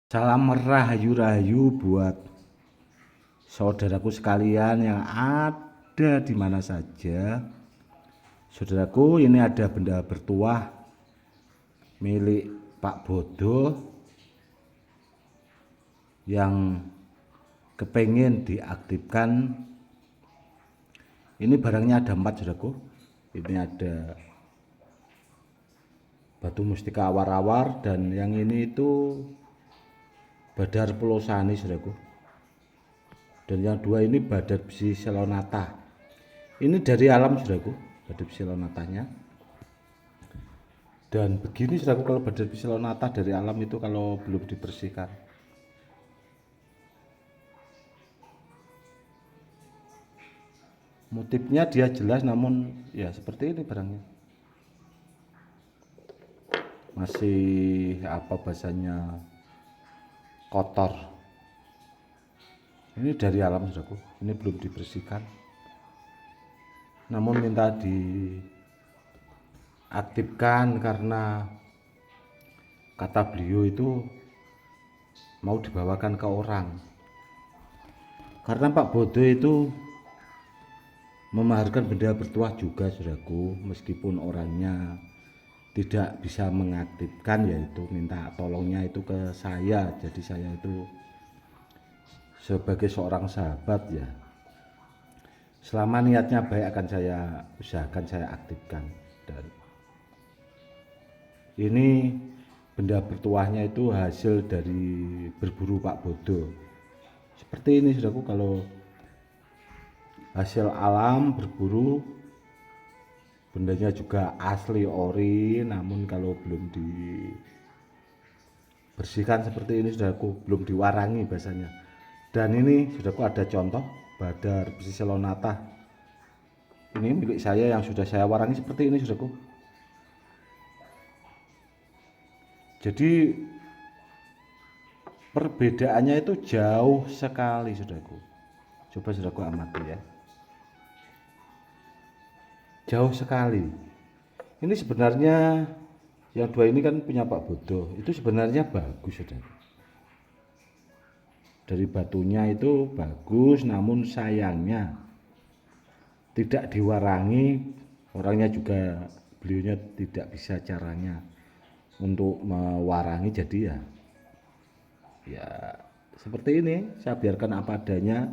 Salam rahayu-rahayu buat saudaraku sekalian yang ada di mana saja. Saudaraku, ini ada benda bertuah milik Pak Bodo yang kepengen diaktifkan. Ini barangnya ada 4, saudaraku. Ini ada batu mustika awar-awar, dan yang ini itu badar pelosani, saudaraku. Dan yang dua ini badar besi selonata. Ini dari alam, saudaraku, badar besi selonatanya. Dan begini, saudaraku, kalau badar besi selonata dari alam itu kalau belum dibersihkan, motifnya dia jelas, namun ya seperti ini barangnya. Masih apa bahasanya, kotor. Ini dari alam, saudaraku. Ini belum dibersihkan. Namun minta diaktifkan karena kata beliau itu mau dibawakan ke orang. Karena Pak Bodo itu memaharkan benda bertuah juga, saudaraku, meskipun orangnya tidak bisa mengaktifkan, yaitu minta tolongnya itu ke saya. Jadi saya itu sebagai seorang sahabat, ya, selama niatnya baik akan saya usahakan saya aktifkan. Dan ini benda bertuahnya itu hasil dari berburu Pak Bodo. Seperti ini, saudaraku, kalau hasil alam berburu, bendanya juga asli ori, namun kalau belum dibersihkan seperti ini, saudaraku, belum diwarangi bahasanya. Dan ini, saudaraku, ada contoh badar besi selonata. Ini milik saya yang sudah saya warangi seperti ini, saudaraku. Jadi perbedaannya itu jauh sekali, saudaraku. Coba saudaraku amati, ya. Jauh sekali. Ini sebenarnya yang dua ini kan punya Pak Bodo. Itu sebenarnya bagus, saudara. Dari batunya itu bagus, namun sayangnya tidak diwarangi. Orangnya juga, beliaunya tidak bisa caranya untuk mewarangi. Jadi ya seperti ini, saya biarkan apa adanya.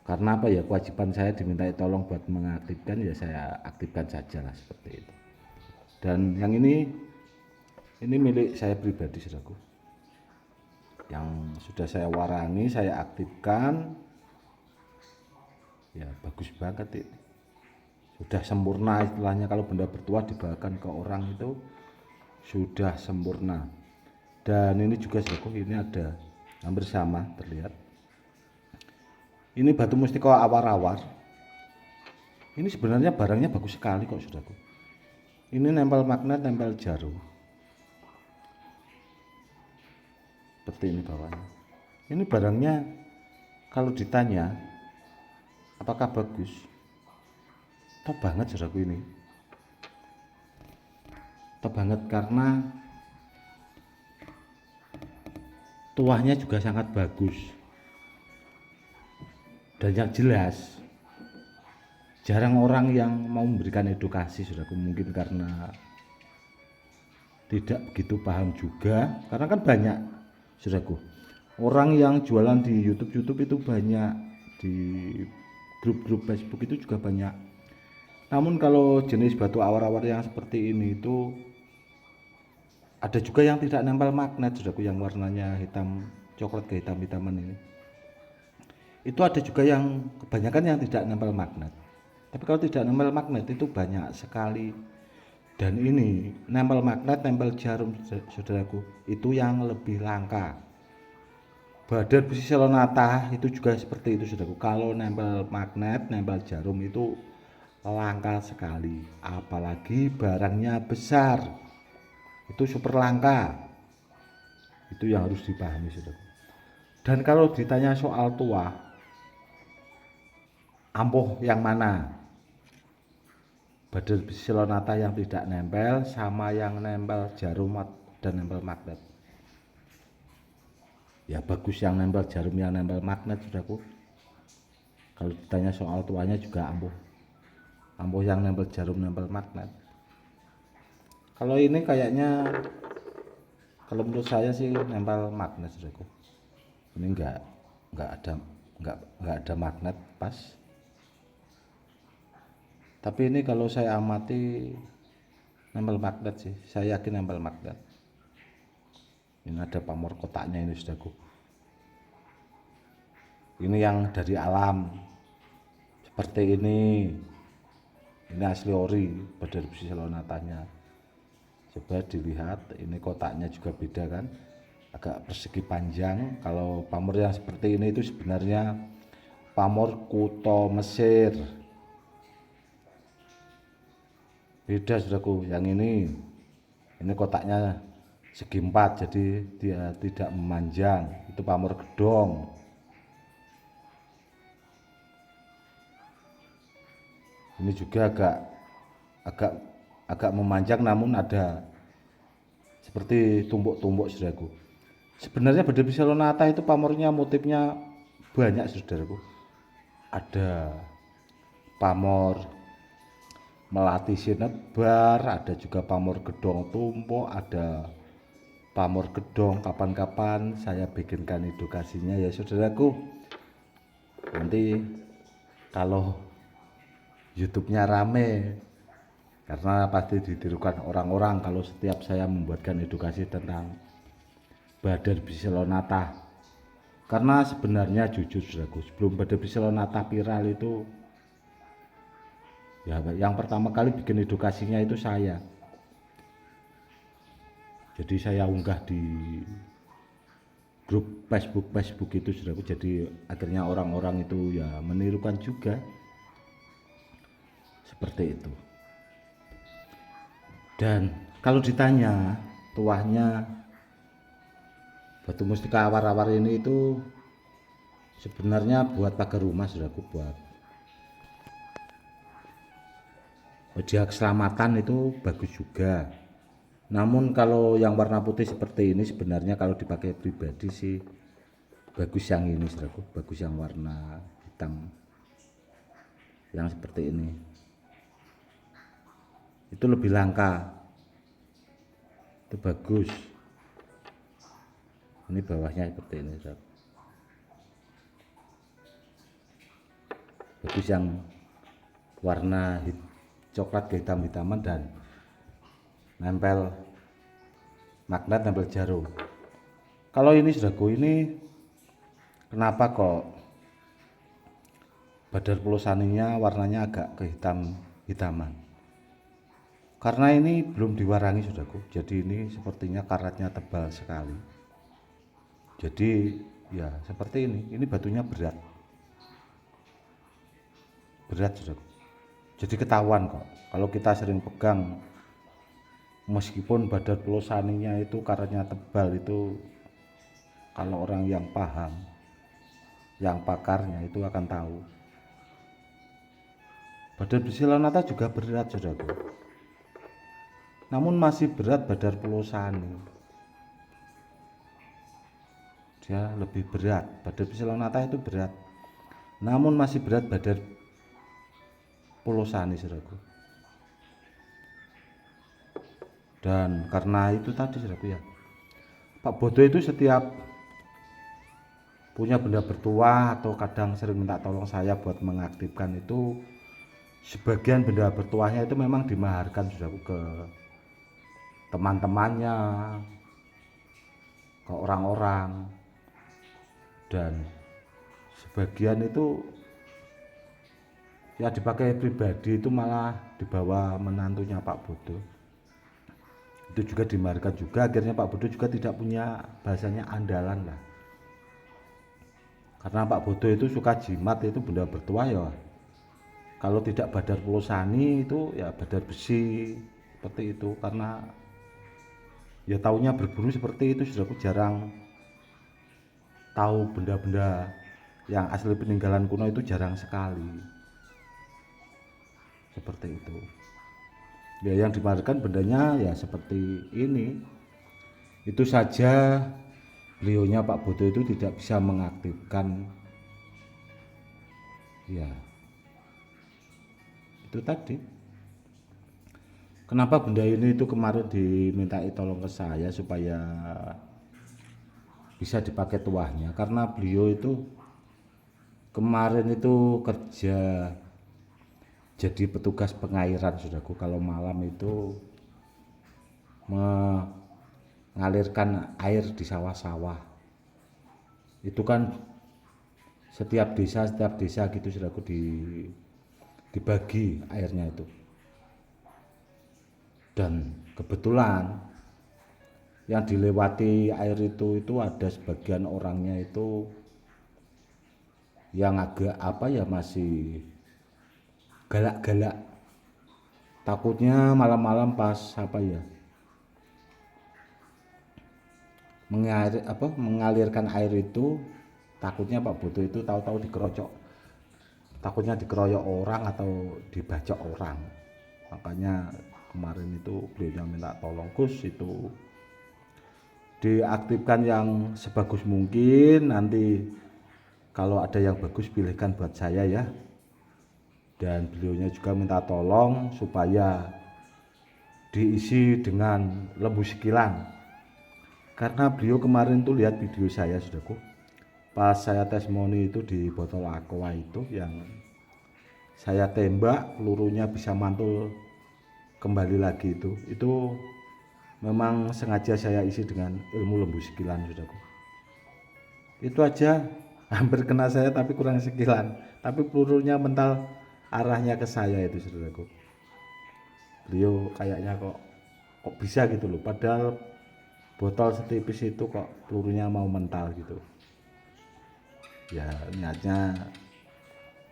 Karena apa ya, kewajiban saya dimintai tolong buat mengaktifkan, ya saya aktifkan saja lah, seperti itu. Dan yang ini milik saya pribadi, saudaraku, yang sudah saya warangi, saya aktifkan. Ya bagus banget ini, sudah sempurna istilahnya. Kalau benda bertuah dibawakan ke orang itu sudah sempurna. Dan ini juga, saudaraku, ini ada hampir sama terlihat. Ini batu mustika awar-awar. Ini sebenarnya barangnya bagus sekali kok, saudaraku. Ini nempel magnet, nempel jarum. Seperti ini bawahnya. Ini barangnya kalau ditanya apakah bagus, top banget, saudaraku. Ini top banget karena tuahnya juga sangat bagus. Dan yang jelas, jarang orang yang mau memberikan edukasi, saudaraku. Mungkin karena tidak begitu paham juga. Karena kan banyak, saudaraku, orang yang jualan di YouTube itu banyak, di grup-grup Facebook itu juga banyak. Namun kalau jenis batu awar-awar yang seperti ini itu ada juga yang tidak nempel magnet, saudaraku, yang warnanya hitam coklat ke hitam-hitaman ini. Itu ada juga yang kebanyakan yang tidak nempel magnet. Tapi kalau tidak nempel magnet itu banyak sekali. Dan ini nempel magnet, nempel jarum, saudaraku, itu yang lebih langka. Badar besi selonata itu juga seperti itu, saudaraku. Kalau nempel magnet, nempel jarum itu langka sekali. Apalagi barangnya besar, itu super langka. Itu yang harus dipahami, saudaraku. Dan kalau ditanya soal tua, ampuh yang mana? Badar besi selonata yang tidak nempel sama yang nempel jarum dan nempel magnet. Ya bagus yang nempel jarum, yang nempel magnet saudaraku. Kalau ditanya soal tuanya juga ampuh yang nempel jarum, nempel magnet. Kalau ini kayaknya, kalau menurut saya sih nempel magnet saudaraku. Ini enggak ada enggak ada magnet pas. Tapi ini kalau saya amati nempel magnet sih, saya yakin nempel magnet. Ini ada pamor kotaknya ini saudaraku. Ini yang dari alam seperti ini asli ori Badar Besi Selonatanya. Coba dilihat, ini kotaknya juga beda kan, agak persegi panjang. Kalau pamor yang seperti ini itu sebenarnya pamor kuto Mesir. Beda saudaraku, yang ini kotaknya segi 4, jadi dia tidak memanjang, itu pamor gedong. Ini juga agak memanjang, namun ada seperti tumbuk-tumbuk saudaraku. Sebenarnya Badar Besi Selonata itu pamornya motifnya banyak saudaraku. Ada pamor melati sinebar, ada juga pamor gedong tumpuk, ada pamor gedong. Kapan-kapan saya bikinkan edukasinya ya saudaraku. Nanti kalau YouTube-nya rame, karena pasti ditirukan orang-orang kalau setiap saya membuatkan edukasi tentang Badar Besi Selonata. Karena sebenarnya jujur saudaraku, sebelum Badar Besi Selonata viral itu, ya yang pertama kali bikin edukasinya itu saya. Jadi saya unggah di grup Facebook itu saudaraku. Jadi akhirnya orang-orang itu ya menirukan juga seperti itu. Dan kalau ditanya tuahnya batu mustika awar-awar ini itu sebenarnya buat pagar rumah saudaraku, buat hadiah keselamatan itu bagus juga. Namun kalau yang warna putih seperti ini sebenarnya kalau dipakai pribadi sih bagus yang ini saudaraku, bagus yang warna hitam yang seperti ini, itu lebih langka, itu bagus. Ini bawahnya seperti ini saudaraku, bagus yang warna coklat kehitam-hitaman dan nempel magnet, nempel jarum. Kalau ini saudaraku, ini kenapa kok Badar Pulosaninya warnanya agak kehitam-hitaman? Karena ini belum diwarangi saudaraku, jadi ini sepertinya karatnya tebal sekali. Jadi ya seperti ini batunya berat saudaraku. Jadi ketahuan kok kalau kita sering pegang, meskipun Badar Pulosaninya itu karatnya tebal, itu kalau orang yang paham, yang pakarnya itu akan tahu. Badar Besi Selonata juga berat saudaraku, namun masih berat Badar Pulosani. Dia lebih berat, Badar Besi Selonata itu berat, namun masih berat Badar Pulosani saudaraku. Dan karena itu tadi saudaraku ya, Pak Bodo itu setiap punya benda bertuah atau kadang sering minta tolong saya buat mengaktifkan itu, sebagian benda bertuahnya itu memang dimaharkan saudaraku ke teman-temannya, ke orang-orang, dan sebagian itu ya dipakai pribadi, itu malah dibawa menantunya Pak Bodo, itu juga dimaharkan juga. Akhirnya Pak Bodo juga tidak punya bahasanya andalan lah, karena Pak Bodo itu suka jimat, itu benda bertuah ya, kalau tidak Badar Pulosani itu ya Badar Besi, seperti itu. Karena ya taunya berburu seperti itu saudaraku, jarang tahu benda-benda yang asli peninggalan kuno, itu jarang sekali seperti itu. Ya yang dimaharkan bendanya ya seperti ini, itu saja beliaunya Pak Boto itu tidak bisa mengaktifkan, ya itu tadi. Kenapa benda ini itu kemarin dimintai tolong ke saya supaya bisa dipakai tuahnya, karena beliau itu kemarin itu kerja jadi petugas pengairan saudaraku. Kalau malam itu mengalirkan air di sawah-sawah, itu kan setiap desa gitu saudaraku, dibagi airnya itu. Dan kebetulan yang dilewati air itu ada sebagian orangnya itu yang agak apa ya, masih galak-galak. Takutnya malam-malam pas apa ya, mengalirkan air itu, takutnya Pak Boto itu tahu-tahu takutnya dikeroyok orang atau dibacok orang. Makanya kemarin itu beliau minta tolong, Gus itu diaktifkan yang sebagus mungkin, nanti kalau ada yang bagus pilihkan buat saya ya. Dan beliaunya juga minta tolong supaya diisi dengan lembu sikilan, karena beliau kemarin tuh lihat video saya saudaraku, pas saya testimoni itu di botol aqua itu yang saya tembak, pelurunya bisa mantul kembali lagi, itu memang sengaja saya isi dengan ilmu lembu sikilan saudaraku. Itu aja hampir kena saya tapi kurang sikilan, tapi pelurunya mental arahnya ke saya itu saudaraku. Beliau kayaknya kok bisa gitu loh, padahal botol setipis itu kok pelurunya mau mental gitu. Ya niatnya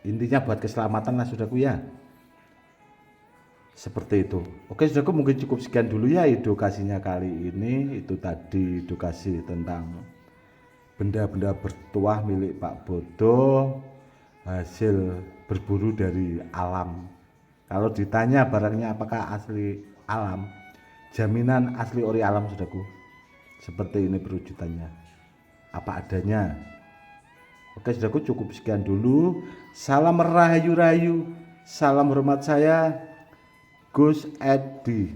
intinya buat keselamatan lah saudaraku ya, seperti itu. Oke saudaraku, mungkin cukup sekian dulu ya edukasinya kali ini. Itu tadi edukasi tentang benda-benda bertuah milik Pak Boto, hasil berburu dari alam. Kalau ditanya barangnya apakah asli alam, jaminan asli ori alam saudaraku. Seperti ini perwujudannya, apa adanya. Oke saudaraku, cukup sekian dulu. Salam rahayu-rahayu, salam hormat saya Gus Edi.